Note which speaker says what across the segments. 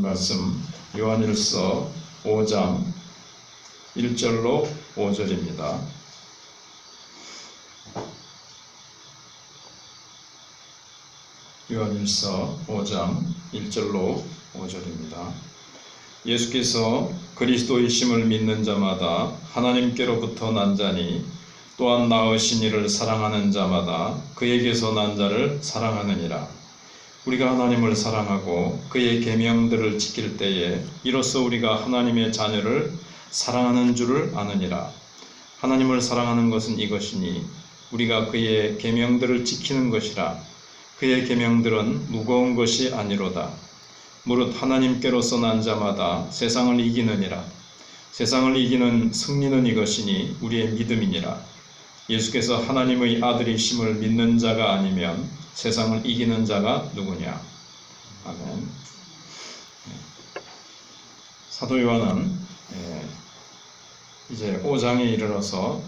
Speaker 1: 말씀 요한일서 5장 1절로 5절입니다. 요한일서 5장 1절로 5절입니다. 예수께서 그리스도이심을 믿는 자마다 하나님께로부터 난 자니 또한 낳으신 이를 사랑하는 자마다 그에게서 난 자를 사랑하느니라. 우리가 하나님을 사랑하고 그의 계명들을 지킬 때에 이로써 우리가 하나님의 자녀를 사랑하는 줄을 아느니라. 하나님을 사랑하는 것은 이것이니 우리가 그의 계명들을 지키는 것이라. 그의 계명들은 무거운 것이 아니로다. 무릇 하나님께로서 난 자마다 세상을 이기느니라. 세상을 이기는 승리는 이것이니 우리의 믿음이니라. 예수께서 하나님의 아들이심을 믿는 자가 아니면 세상을 이기는 자가 누구냐? 아멘. 사도 요한은 이제 5장에 이르러서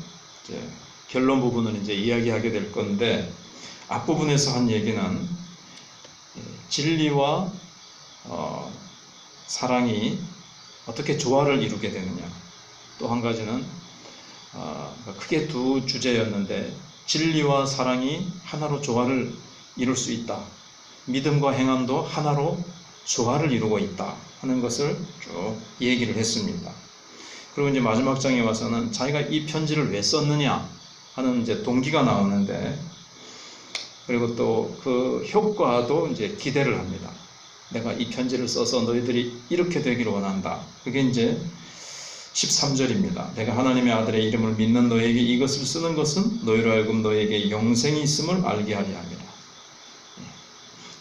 Speaker 1: 이제 결론 부분을 이제 이야기하게 될 건데, 앞부분에서 한 얘기는 진리와 사랑이 어떻게 조화를 이루게 되느냐. 또 한 가지는 크게 두 주제였는데, 진리와 사랑이 하나로 조화를 이룰 수 있다. 믿음과 행함도 하나로 조화를 이루고 있다 하는 것을 쭉 얘기를 했습니다. 그리고 이제 마지막 장에 와서는 자기가 이 편지를 왜 썼느냐 하는 이제 동기가 나오는데, 그리고 또 그 효과도 이제 기대를 합니다. 내가 이 편지를 써서 너희들이 이렇게 되기를 원한다. 그게 이제 13절입니다. 내가 하나님의 아들의 이름을 믿는 너에게 이것을 쓰는 것은 너희로 하여금 너에게 영생이 있음을 알게 하려 함이라.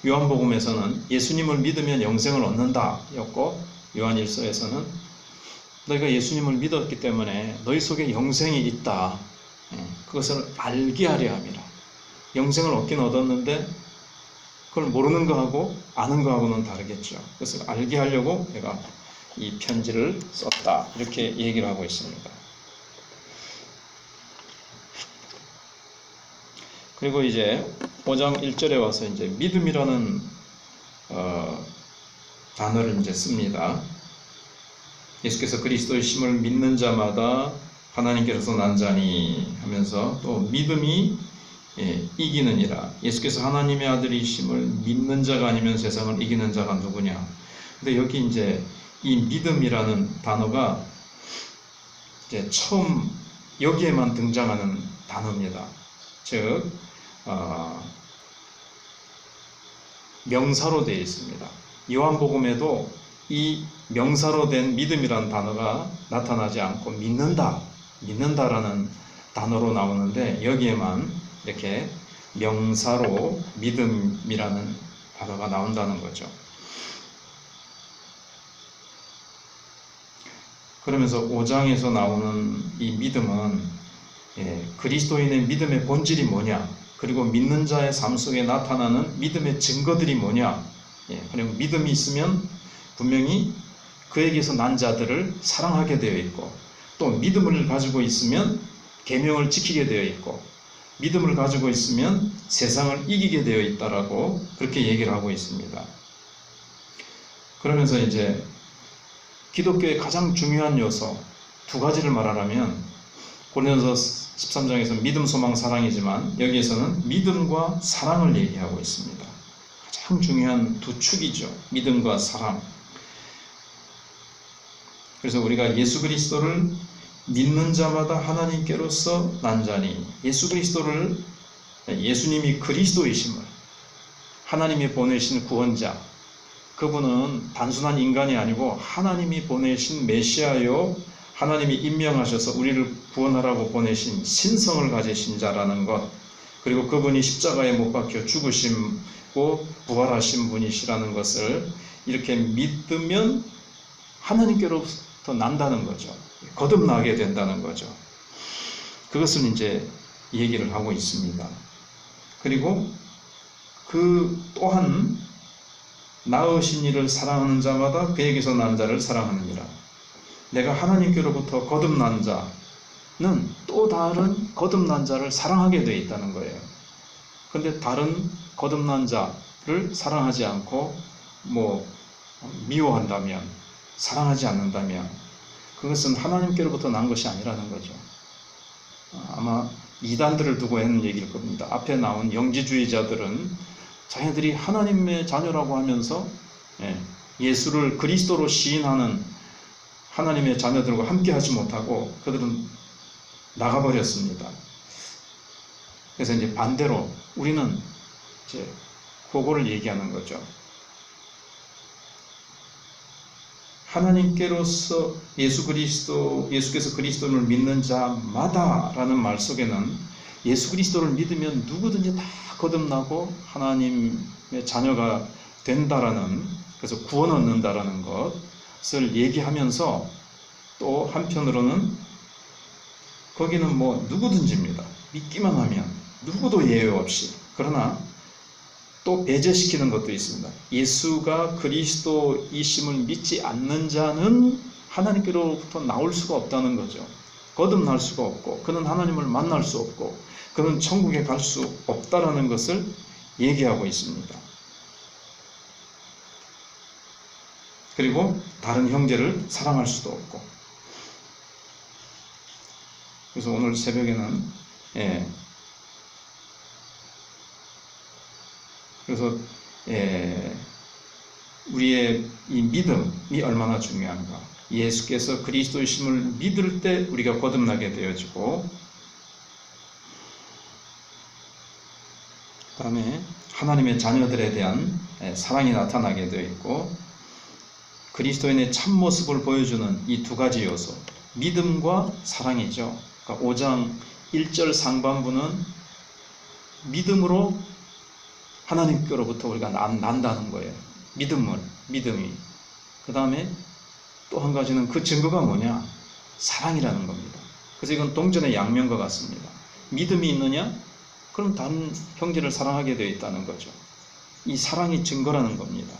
Speaker 1: 요한복음에서는 예수님을 믿으면 영생을 얻는다 였고, 요한일서에서는 너희가 예수님을 믿었기 때문에 너희 속에 영생이 있다. 그것을 알게 하려 함이라. 영생을 얻긴 얻었는데 그걸 모르는 거하고 아는 거하고는 다르겠죠. 그래서 알게 하려고 내가 이 편지를 썼다, 이렇게 얘기를 하고 있습니다. 그리고 이제 5장 1절에 와서 이제 믿음이라는 단어를 이제 씁니다. 예수께서 그리스도의 심을 믿는 자마다 하나님께로서 난 자니 하면서, 또 믿음이 이기느니라. 예수께서 하나님의 아들이심을 믿는 자가 아니면 세상을 이기는 자가 누구냐. 근데 여기 이제 이 믿음이라는 단어가 이제 처음 여기에만 등장하는 단어입니다. 즉 명사로 되어 있습니다. 요한복음에도 이 명사로 된 믿음이라는 단어가 나타나지 않고 믿는다라는 단어로 나오는데, 여기에만 이렇게 명사로 믿음이라는 단어가 나온다는 거죠. 그러면서 5장에서 나오는 이 믿음은 그리스도인의 믿음의 본질이 뭐냐, 그리고 믿는 자의 삶 속에 나타나는 믿음의 증거들이 뭐냐. 그리고 믿음이 있으면 분명히 그에게서 난 자들을 사랑하게 되어 있고, 또 믿음을 가지고 있으면 계명을 지키게 되어 있고, 믿음을 가지고 있으면 세상을 이기게 되어 있다라고 그렇게 얘기를 하고 있습니다. 그러면서 이제 기독교의 가장 중요한 요소 두 가지를 말하라면, 고린도서 13장에서 믿음, 소망, 사랑이지만 여기에서는 믿음과 사랑을 얘기하고 있습니다. 가장 중요한 두 축이죠. 믿음과 사랑. 그래서 우리가 예수 그리스도를 믿는 자마다 하나님께로서 난 자니, 예수 그리스도를, 예수님이 그리스도이심을, 하나님이 보내신 구원자, 그분은 단순한 인간이 아니고 하나님이 보내신 메시아요, 하나님이 임명하셔서 우리를 구원하라고 보내신 신성을 가지신 자라는 것, 그리고 그분이 십자가에 못 박혀 죽으시고 부활하신 분이시라는 것을 이렇게 믿으면 하나님께로부터 난다는 거죠. 거듭나게 된다는 거죠. 그것을 이제 얘기를 하고 있습니다. 그리고 그 또한 낳으신 이를 사랑하는 자마다 그에게서 난 자를 사랑하느니라. 내가 하나님께로부터 거듭난 자는 또 다른 거듭난 자를 사랑하게 되어 있다는 거예요. 그런데 다른 거듭난 자를 사랑하지 않고 미워한다면, 사랑하지 않는다면 그것은 하나님께로부터 난 것이 아니라는 거죠. 아마 이단들을 두고 하는 얘기일 겁니다. 앞에 나온 영지주의자들은 자기들이 하나님의 자녀라고 하면서 예수를 그리스도로 시인하는 하나님의 자녀들과 함께 하지 못하고 그들은 나가버렸습니다. 그래서 이제 반대로 우리는 이제 그거를 얘기하는 거죠. 하나님께로서 예수께서 그리스도를 믿는 자마다라는 말 속에는 예수 그리스도를 믿으면 누구든지 다 거듭나고 하나님의 자녀가 된다라는, 그래서 구원 얻는다라는 것을 얘기하면서 또 한편으로는 거기는 뭐 누구든지입니다. 믿기만 하면 누구도 예외 없이. 그러나 또 배제시키는 것도 있습니다. 예수가 그리스도이심을 믿지 않는 자는 하나님께로부터 나올 수가 없다는 거죠. 거듭날 수가 없고 그는 하나님을 만날 수 없고 그는 천국에 갈 수 없다라는 것을 얘기하고 있습니다. 그리고 다른 형제를 사랑할 수도 없고. 그래서 오늘 새벽에는 그래서 우리의 이 믿음이 얼마나 중요한가. 예수께서 그리스도이심을 믿을 때 우리가 거듭나게 되어지고, 그 다음에 하나님의 자녀들에 대한 사랑이 나타나게 되어 있고, 그리스도인의 참모습을 보여주는 이 두 가지 요소, 믿음과 사랑이죠. 그러니까 5장 1절 상반부는 믿음으로 하나님께로부터 우리가 난다는 거예요. 믿음이. 그 다음에 또 한 가지는 그 증거가 뭐냐? 사랑이라는 겁니다. 그래서 이건 동전의 양면과 같습니다. 믿음이 있느냐? 그럼 다른 형제를 사랑하게 되어 있다는 거죠. 이 사랑이 증거라는 겁니다.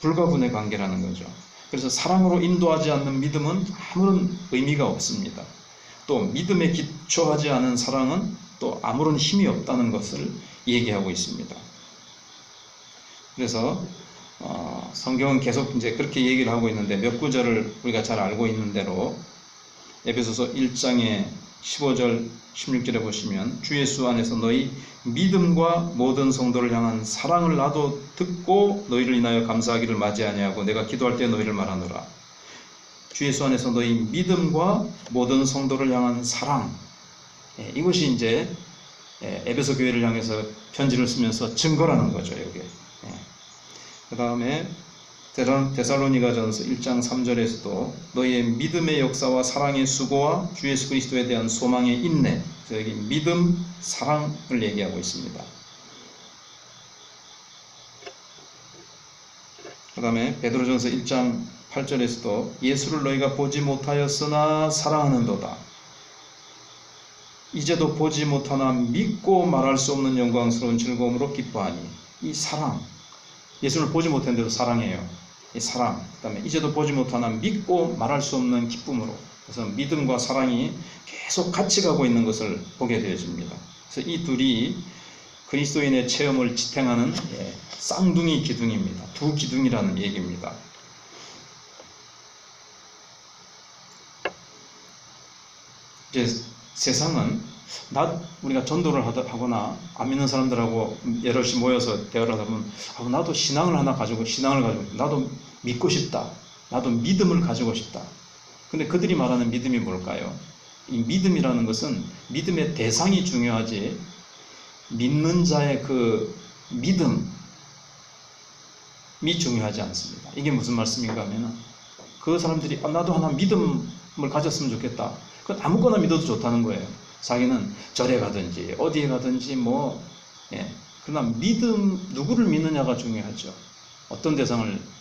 Speaker 1: 불가분의 관계라는 거죠. 그래서 사랑으로 인도하지 않는 믿음은 아무런 의미가 없습니다. 또 믿음에 기초하지 않은 사랑은 또 아무런 힘이 없다는 것을 얘기하고 있습니다. 그래서 성경은 계속 이제 그렇게 얘기를 하고 있는데, 몇 구절을 우리가 잘 알고 있는 대로 에베소서 1장의 15절 16절에 보시면, 주 예수 안에서 너희 믿음과 모든 성도를 향한 사랑을 나도 듣고 너희를 인하여 감사하기를 마지 아니하고 내가 기도할 때 너희를 말하노라. 주 예수 안에서 너희 믿음과 모든 성도를 향한 사랑, 이것이 이제 에베소 교회를 향해서 편지를 쓰면서 증거라는 거죠. 여기. 그 다음에 데살로니가전서 1장 3절에서도 너희의 믿음의 역사와 사랑의 수고와 주 예수 그리스도에 대한 소망의 인내, 여기 믿음, 사랑을 얘기하고 있습니다. 그 다음에 베드로전서 1장 8절에서도 예수를 너희가 보지 못하였으나 사랑하는도다. 이제도 보지 못하나 믿고 말할 수 없는 영광스러운 즐거움으로 기뻐하니. 이 사랑, 예수를 보지 못했는데도 사랑해요. 이 사랑, 그 다음에 이제도 보지 못하나 믿고 말할 수 없는 기쁨으로. 그래서 믿음과 사랑이 계속 같이 가고 있는 것을 보게 되어집니다. 그래서 이 둘이 그리스도인의 체험을 지탱하는 쌍둥이 기둥입니다. 두 기둥이라는 얘기입니다. 이제 세상은 우리가 전도를 하거나 안 믿는 사람들하고 여럿이 모여서 대화를 하다 보면 나도 신앙을 가지고 나도 믿고 싶다. 나도 믿음을 가지고 싶다. 근데 그들이 말하는 믿음이 뭘까요? 이 믿음이라는 것은 믿음의 대상이 중요하지, 믿는 자의 그 믿음이 중요하지 않습니다. 이게 무슨 말씀인가 하면은, 그 사람들이 나도 하나 믿음을 가졌으면 좋겠다. 그건 아무거나 믿어도 좋다는 거예요. 자기는 절에 가든지 어디에 가든지 그러나 누구를 믿느냐가 중요하죠. 어떤 대상을,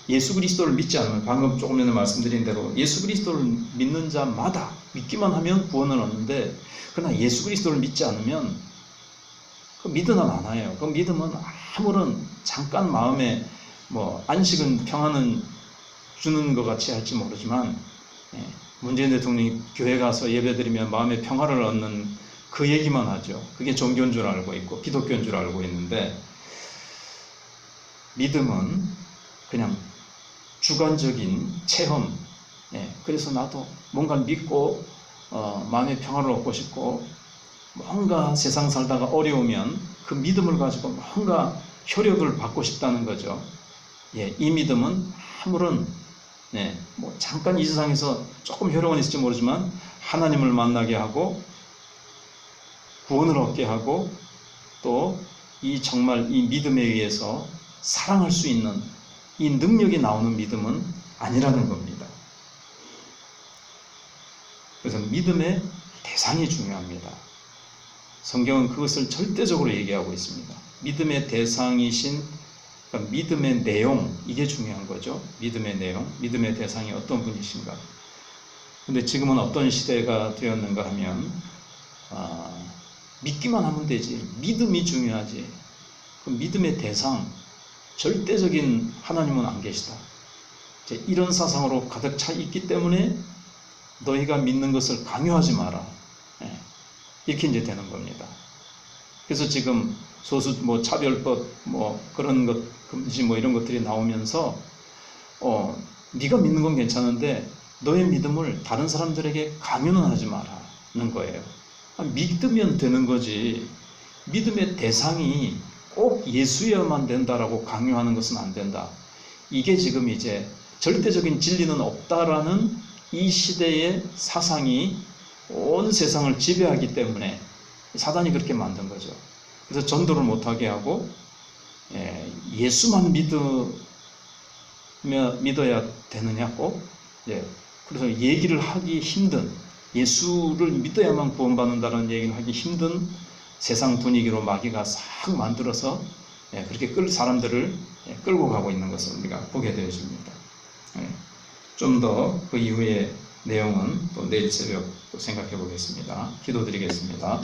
Speaker 1: 예수 그리스도를 믿지 않으면, 방금 조금 전에 말씀드린 대로 예수 그리스도를 믿는 자마다 믿기만 하면 구원을 얻는데, 그러나 예수 그리스도를 믿지 않으면 그 믿음은 안 와요. 그 믿음은 아무런 잠깐 마음에 안식은 평안은 주는 것 같이 할지 모르지만, 문재인 대통령이 교회 가서 예배드리면 마음의 평화를 얻는 그 얘기만 하죠. 그게 종교인 줄 알고 있고 기독교인 줄 알고 있는데, 믿음은 그냥 주관적인 체험. 그래서 나도 뭔가 믿고 마음의 평화를 얻고 싶고 뭔가 세상 살다가 어려우면 그 믿음을 가지고 뭔가 효력을 받고 싶다는 거죠. 이 믿음은 아무런 뭐 잠깐 이 세상에서 조금 효력은 있을지 모르지만 하나님을 만나게 하고 구원을 얻게 하고 또 정말 이 믿음에 의해서 사랑할 수 있는 이 능력이 나오는 믿음은 아니라는 겁니다. 그래서 믿음의 대상이 중요합니다. 성경은 그것을 절대적으로 얘기하고 있습니다. 믿음의 대상이신, 그러니까 믿음의 내용, 이게 중요한 거죠. 믿음의 내용, 믿음의 대상이 어떤 분이신가. 근데 지금은 어떤 시대가 되었는가 하면 믿기만 하면 되지, 믿음이 중요하지. 그 믿음의 대상, 절대적인 하나님은 안 계시다. 이런 사상으로 가득 차 있기 때문에 너희가 믿는 것을 강요하지 마라. 이렇게 이제 되는 겁니다. 그래서 지금 소수 차별법 그런 것 금지 이런 것들이 나오면서 네가 믿는 건 괜찮은데 너의 믿음을 다른 사람들에게 강요는 하지 마라는 거예요. 믿으면 되는 거지. 믿음의 대상이 꼭 예수여야만 된다라고 강요하는 것은 안 된다. 이게 지금 이제 절대적인 진리는 없다라는 이 시대의 사상이 온 세상을 지배하기 때문에 사단이 그렇게 만든 거죠. 그래서 전도를 못하게 하고 예수만 믿어야 되느냐 꼭. 그래서 얘기를 하기 힘든, 예수를 믿어야만 구원받는다는 얘기를 하기 힘든 세상 분위기로 마귀가 싹 만들어서 그렇게 사람들을 끌고 가고 있는 것을 우리가 보게 되어집니다. 좀 더 그 이후의 내용은 또 내일 새벽 또 생각해 보겠습니다. 기도드리겠습니다.